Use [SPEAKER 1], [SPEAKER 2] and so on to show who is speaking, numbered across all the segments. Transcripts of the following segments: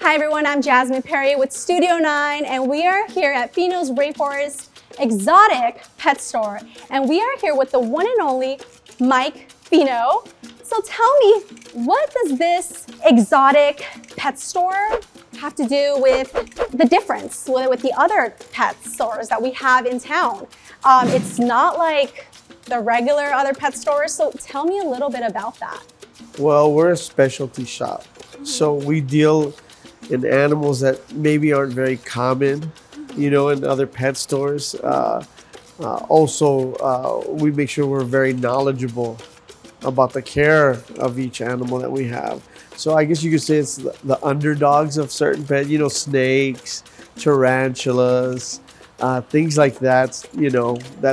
[SPEAKER 1] Hi everyone, I'm Jasmine Perry with Studio 9 and we are here at Fino's Rainforest Exotic Pet Store. And we are here with the one and only Mike Fino. So tell me, what does this exotic pet store have to do with the difference with the other pet stores that we have in town? It's not like the regular other pet stores, so tell me a little bit about that.
[SPEAKER 2] Well, we're a specialty shop, so we deal in animals that maybe aren't very common, in other pet stores. Also, we make sure we're very knowledgeable about the care of each animal that we have. So I guess you could say it's the underdogs of certain pets, snakes, tarantulas, things like that.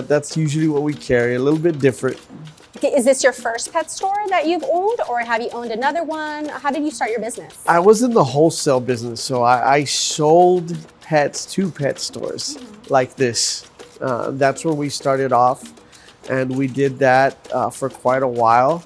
[SPEAKER 2] That's usually what we carry, a little bit different.
[SPEAKER 1] Is this your first pet store that you've owned, or have you owned another one? How did you start your business?
[SPEAKER 2] I was in the wholesale business, so I sold pets to pet stores like this. That's where we started off, and we did that for quite a while.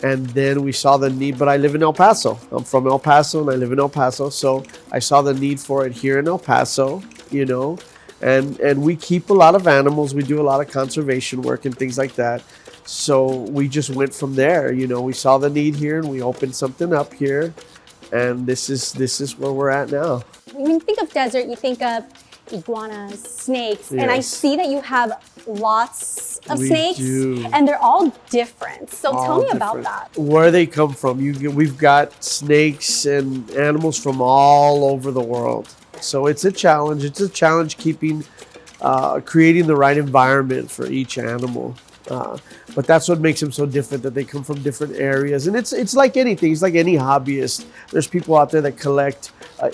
[SPEAKER 2] And then we saw the need, but I live in El Paso. I'm from El Paso and I live in El Paso, so I saw the need for it here in El Paso, and we keep a lot of animals. We do a lot of conservation work and things like that. So we just went from there. We saw the need here and we opened something up here, and this is where we're at now.
[SPEAKER 1] When you think of desert, you think of iguanas, snakes,
[SPEAKER 2] Yes.
[SPEAKER 1] And I see that you have lots of snakes,
[SPEAKER 2] do.
[SPEAKER 1] and they're all different. So tell
[SPEAKER 2] All
[SPEAKER 1] me about
[SPEAKER 2] different.
[SPEAKER 1] that.
[SPEAKER 2] Where they come from. We've got snakes and animals from all over the world. So it's a challenge. It's a challenge creating the right environment for each animal. But that's what makes them so different, that they come from different areas. And it's like anything. It's like any hobbyist. There's people out there that collect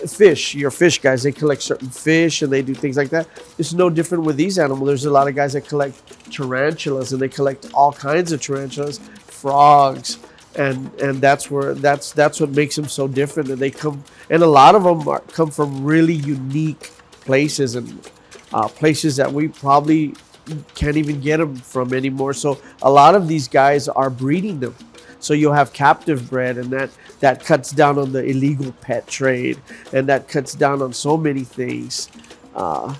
[SPEAKER 2] fish. Your fish guys, they collect certain fish and they do things like that. It's no different with these animals. There's a lot of guys that collect tarantulas, and they collect all kinds of tarantulas, frogs, and that's what makes them so different. And they come, and a lot of them come from really unique places, and places that we probably can't even get them from anymore. So a lot of these guys are breeding them. So you'll have captive bred, and that cuts down on the illegal pet trade, and that cuts down on so many things.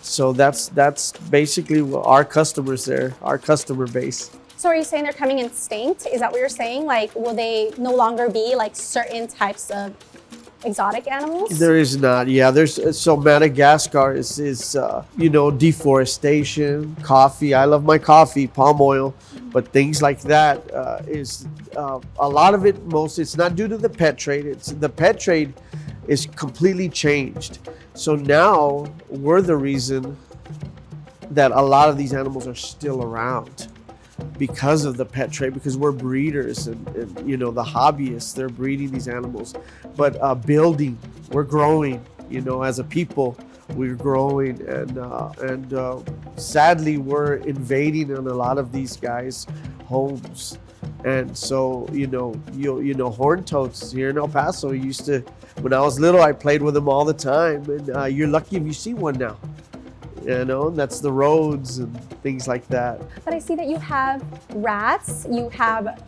[SPEAKER 2] So that's basically what our customers there, our customer base.
[SPEAKER 1] So are you saying they're coming extinct? Is that what you're saying? Like, will they no longer be like certain types of exotic animals?
[SPEAKER 2] There is not. Yeah, so Madagascar is deforestation, coffee. I love my coffee, palm oil, but things like that is a lot of it. It's not due to the pet trade. The pet trade is completely changed. So now we're the reason that a lot of these animals are still around, because of the pet trade, because we're breeders and the hobbyists, they're breeding these animals. But we're growing, as a people, we're growing, and sadly we're invading on a lot of these guys' homes. And so, horn toads here in El Paso when I was little, I played with them all the time, and you're lucky if you see one now. That's the roads and things like that.
[SPEAKER 1] But I see that you have rats, you have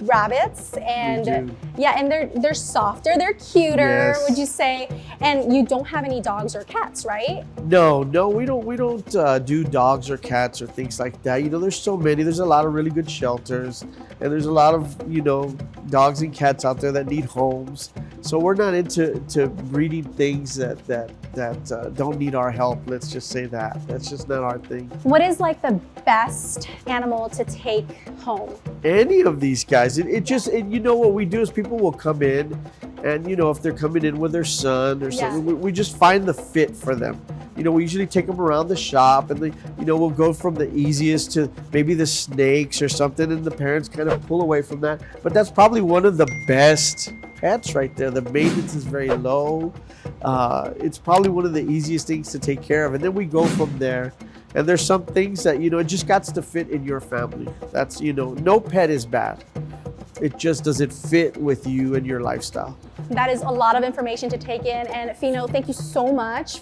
[SPEAKER 1] rabbits, and yeah, and they're softer, they're cuter,
[SPEAKER 2] Yes.
[SPEAKER 1] would you say? And you don't have any dogs or cats, right?
[SPEAKER 2] No, we don't do dogs or cats or things like that. There's so many. There's a lot of really good shelters, and there's a lot of dogs and cats out there that need homes. So we're not into breeding things that don't need our help. Let's just say that. That's just not our thing.
[SPEAKER 1] What is like the best animal to take home?
[SPEAKER 2] Any of these guys. What we do is people will come in, and if they're coming in with their son or something, we just find the fit for them. We usually take them around the shop, and we'll go from the easiest to maybe the snakes or something, and the parents kind of pull away from that. But that's probably one of the best pets right there. The maintenance is very low. It's probably one of the easiest things to take care of, and then we go from there. And there's some things that it just got to fit in your family. That's no pet is bad. It just doesn't fit with you and your lifestyle.
[SPEAKER 1] That is a lot of information to take in, and Fino, thank you so much.